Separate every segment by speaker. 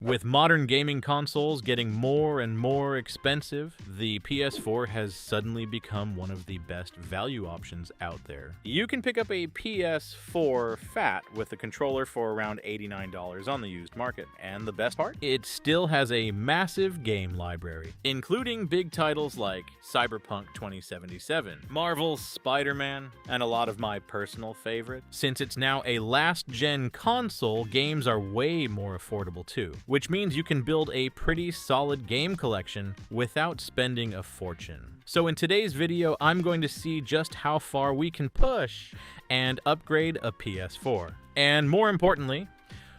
Speaker 1: With modern gaming consoles getting more and more expensive, the PS4 has suddenly become one of the best value options out there. You can pick up a PS4 Fat with a controller for around $89 on the used market, and the best part? It still has a massive game library, including big titles like Cyberpunk 2077, Marvel's Spider-Man, and a lot of my personal favorites. Since it's now a last-gen console, games are way more affordable too, which means you can build a pretty solid game collection without spending a fortune. So in today's video, I'm going to see just how far we can push and upgrade a PS4. And more importantly,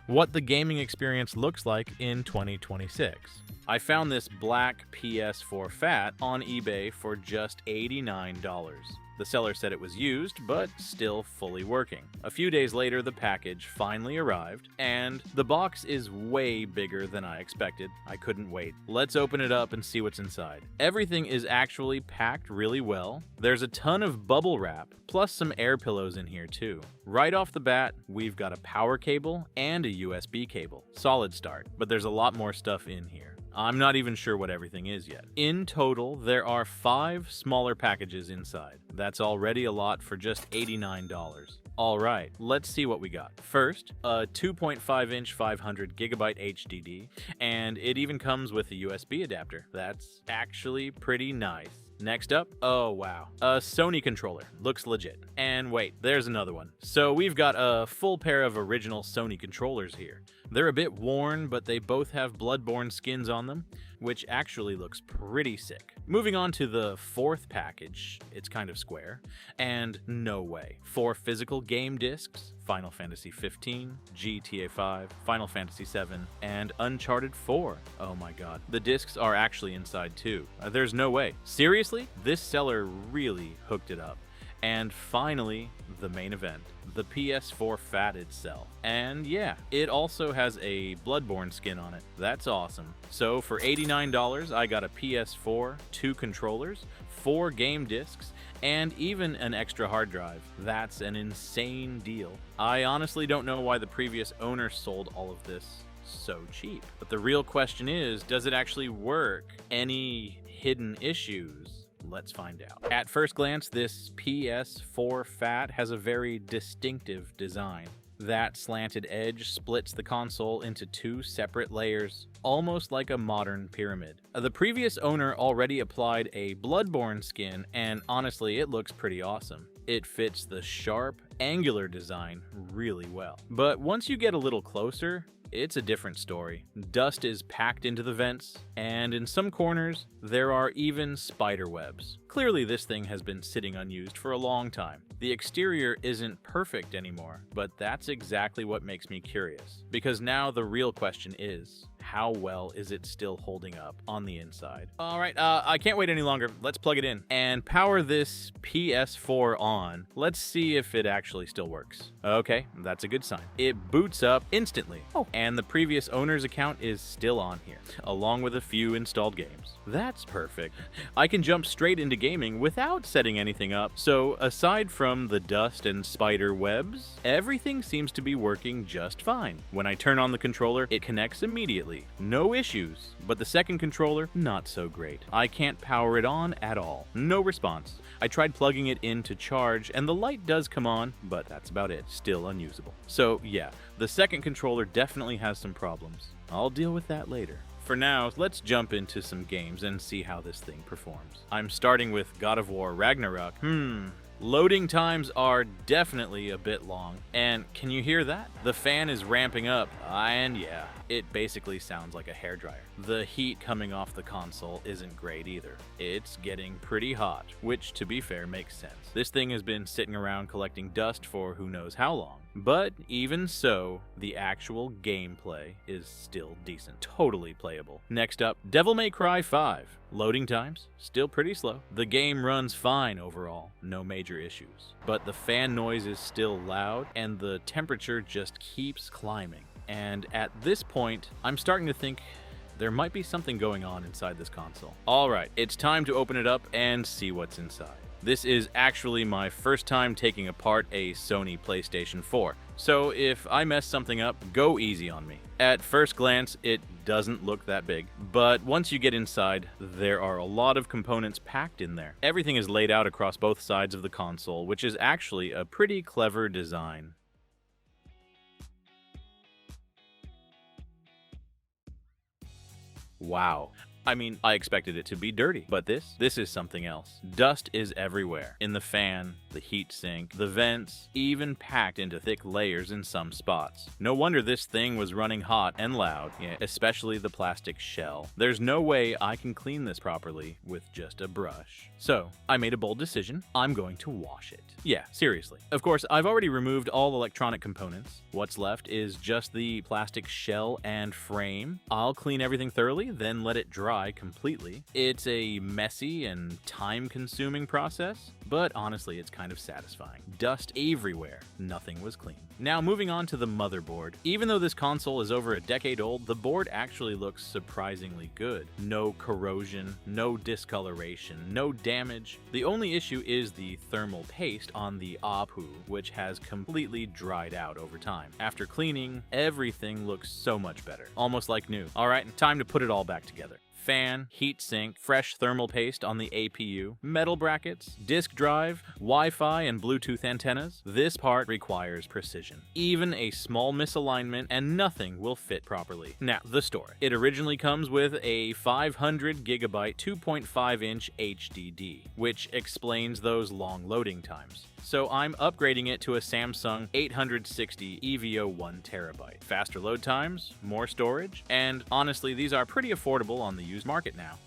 Speaker 1: what the gaming experience looks like in 2026. I found this black PS4 Fat on eBay for just $89. The seller said it was used, but still fully working. A few days later, the package finally arrived, and the box is way bigger than I expected. I couldn't wait. Let's open it up and see what's inside. Everything is actually packed really well. There's a ton of bubble wrap, plus some air pillows in here too. Right off the bat, we've got a power cable and a USB cable. Solid start, but there's a lot more stuff in here. I'm not even sure what everything is yet. In total, there are 5 smaller packages inside. That's already a lot for just $89. Alright, let's see what we got. First, a 2.5-inch 500GB HDD, and it even comes with a USB adapter. That's actually pretty nice. Next up, oh wow, a Sony controller. Looks legit. And wait, there's another one. So we've got a full pair of original Sony controllers here. They're a bit worn, but they both have Bloodborne skins on them, which actually looks pretty sick. Moving on to the 4th package, it's kind of square, and no way. 4 physical game discs, Final Fantasy 15, GTA 5, Final Fantasy 7, and Uncharted 4. Oh my god. The discs are actually inside too. There's no way. Seriously? This seller really hooked it up. And finally, the main event, the PS4 Fat itself. And yeah, it also has a Bloodborne skin on it. That's awesome. So for $89, I got a PS4, 2 controllers, 4 game discs, and even an extra hard drive. That's an insane deal. I honestly don't know why the previous owner sold all of this so cheap. But the real question is, does it actually work? Any hidden issues? Let's find out. At first glance, this PS4 Fat has a very distinctive design. That slanted edge splits the console into 2 separate layers, almost like a modern pyramid. The previous owner already applied a Bloodborne skin, and honestly, it looks pretty awesome. It fits the sharp, angular design really well. But once you get a little closer, it's a different story. Dust is packed into the vents, and in some corners, there are even spider webs. Clearly, this thing has been sitting unused for a long time. The exterior isn't perfect anymore, but that's exactly what makes me curious. Because now the real question is, how well is it still holding up on the inside? Alright, I can't wait any longer. Let's plug it in and power this PS4 on. Let's see if it actually still works. Okay, that's a good sign. It boots up instantly. Oh, and the previous owner's account is still on here, along with a few installed games. That's perfect. I can jump straight into gaming without setting anything up. So aside from the dust and spider webs, everything seems to be working just fine. When I turn on the controller, it connects immediately. No issues, but the second controller, not so great. I can't power it on at all. No response. I tried plugging it in to charge, and the light does come on, but that's about it. Still unusable. So yeah, the second controller definitely has some problems. I'll deal with that later. For now, let's jump into some games and see how this thing performs. I'm starting with God of War Ragnarok. Loading times are definitely a bit long. And can you hear that? The fan is ramping up, and yeah, it basically sounds like a hairdryer. The heat coming off the console isn't great either. It's getting pretty hot, which to be fair makes sense. This thing has been sitting around collecting dust for who knows how long. But even so, the actual gameplay is still decent. Totally playable. Next up, Devil May Cry 5. Loading times, still pretty slow. The game runs fine overall, no major issues. But the fan noise is still loud, and the temperature just keeps climbing. And at this point, I'm starting to think there might be something going on inside this console. Alright, it's time to open it up and see what's inside. This is actually my first time taking apart a Sony PlayStation 4, So if I mess something up, go easy on me. At first glance, it doesn't look that big, but once you get inside, there are a lot of components packed in there. Everything is laid out across both sides of the console, which is actually a pretty clever design. Wow. I mean, I expected it to be dirty, but this is something else. Dust is everywhere. In the fan, the heatsink, the vents, even packed into thick layers in some spots. No wonder this thing was running hot and loud, especially the plastic shell. There's no way I can clean this properly with just a brush. So, I made a bold decision. I'm going to wash it. Yeah, seriously. Of course, I've already removed all electronic components. What's left is just the plastic shell and frame. I'll clean everything thoroughly, then let it dry completely. It's a messy and time-consuming process, but honestly, it's kind of satisfying. Dust everywhere. Nothing was clean. Now, moving on to the motherboard. Even though this console is over a decade old, the board actually looks surprisingly good. No corrosion, no discoloration, no damage. The only issue is the thermal paste on the APU, which has completely dried out over time. After cleaning, everything looks so much better. Almost like new. Alright, time to put it all back together. Fan, heatsink, fresh thermal paste on the APU, metal brackets, disk drive, Wi-Fi and Bluetooth antennas. This part requires precision. Even a small misalignment and nothing will fit properly. Now, the story. It originally comes with a 500 gigabyte 2.5-inch HDD, which explains those long loading times. So I'm upgrading it to a Samsung 860 EVO 1 terabyte. Faster load times, more storage, and honestly, these are pretty affordable on the used market now.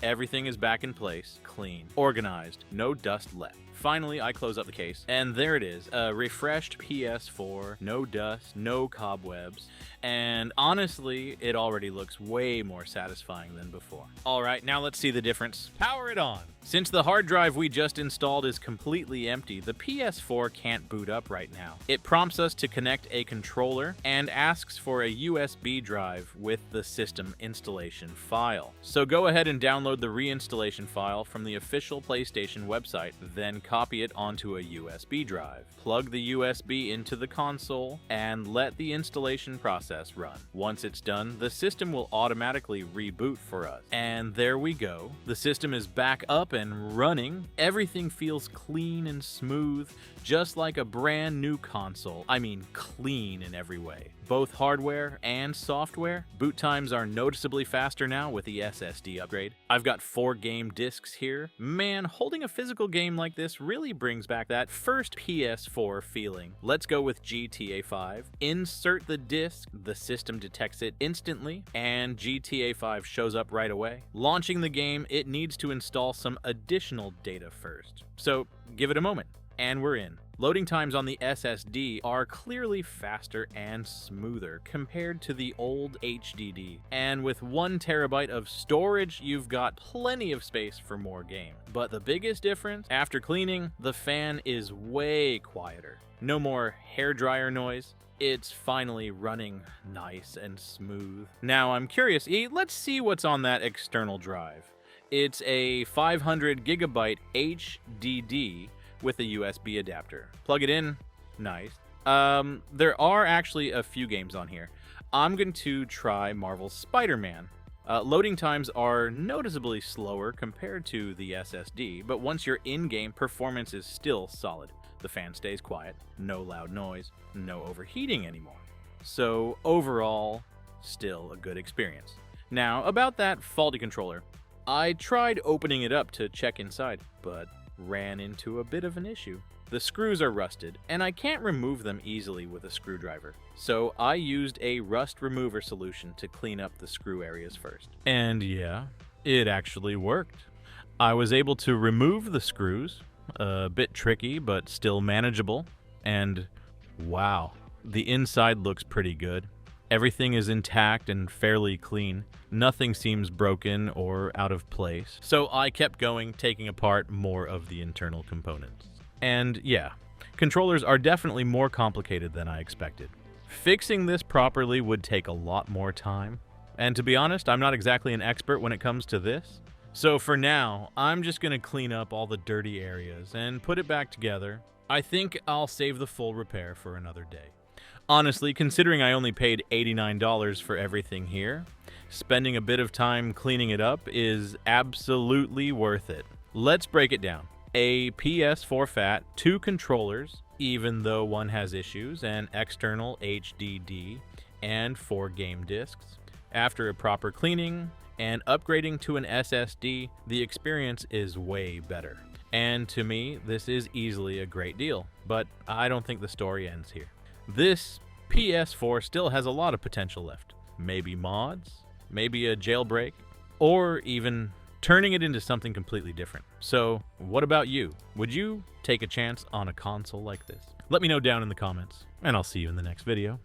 Speaker 1: Everything is back in place, clean, organized, no dust left. Finally, I close up the case, and there it is, a refreshed PS4, no dust, no cobwebs, and honestly, it already looks way more satisfying than before. Alright, now let's see the difference. Power it on! Since the hard drive we just installed is completely empty, the PS4 can't boot up right now. It prompts us to connect a controller and asks for a USB drive with the system installation file. So go ahead and download the reinstallation file from the official PlayStation website, then copy it onto a USB drive. Plug the USB into the console and let the installation process run. Once it's done, the system will automatically reboot for us. And there we go. The system is back up and running. Everything feels clean and smooth, just like a brand new console. I mean, clean in every way. Both hardware and software. Boot times are noticeably faster now with the SSD upgrade. I've got 4 game discs here. Man, holding a physical game like this really brings back that first PS4 feeling. Let's go with GTA 5. Insert the disc, the system detects it instantly, and GTA 5 shows up right away. Launching the game, it needs to install some additional data first. So give it a moment, and we're in. Loading times on the SSD are clearly faster and smoother compared to the old HDD. And with 1 terabyte of storage, you've got plenty of space for more game. But the biggest difference, after cleaning, the fan is way quieter. No more hairdryer noise. It's finally running nice and smooth. Now I'm curious, let's see what's on that external drive. It's a 500 gigabyte HDD with a USB adapter. Plug it in. Nice. There are actually a few games on here. I'm going to try Marvel's Spider-Man. Loading times are noticeably slower compared to the SSD, but once you're in-game, performance is still solid. The fan stays quiet, no loud noise, no overheating anymore. So overall, still a good experience. Now, about that faulty controller. I tried opening it up to check inside, but ran into a bit of an issue. The screws are rusted, and I can't remove them easily with a screwdriver. So I used a rust remover solution to clean up the screw areas first. And yeah, it actually worked. I was able to remove the screws, a bit tricky but still manageable, and wow, the inside looks pretty good. Everything is intact and fairly clean. Nothing seems broken or out of place. So I kept going, taking apart more of the internal components. And yeah, controllers are definitely more complicated than I expected. Fixing this properly would take a lot more time, And to be honest, I'm not exactly an expert when it comes to this. So for now, I'm just gonna clean up all the dirty areas and put it back together. I think I'll save the full repair for another day. Honestly, considering I only paid $89 for everything here, spending a bit of time cleaning it up is absolutely worth it. Let's break it down. A PS4 FAT, 2 controllers, even though one has issues, an external HDD, and 4 game discs. After a proper cleaning and upgrading to an SSD, the experience is way better. And to me, this is easily a great deal, but I don't think the story ends here. This PS4 still has a lot of potential left. Maybe mods, maybe a jailbreak, or even turning it into something completely different. So, what about you? Would you take a chance on a console like this? Let me know down in the comments, and I'll see you in the next video.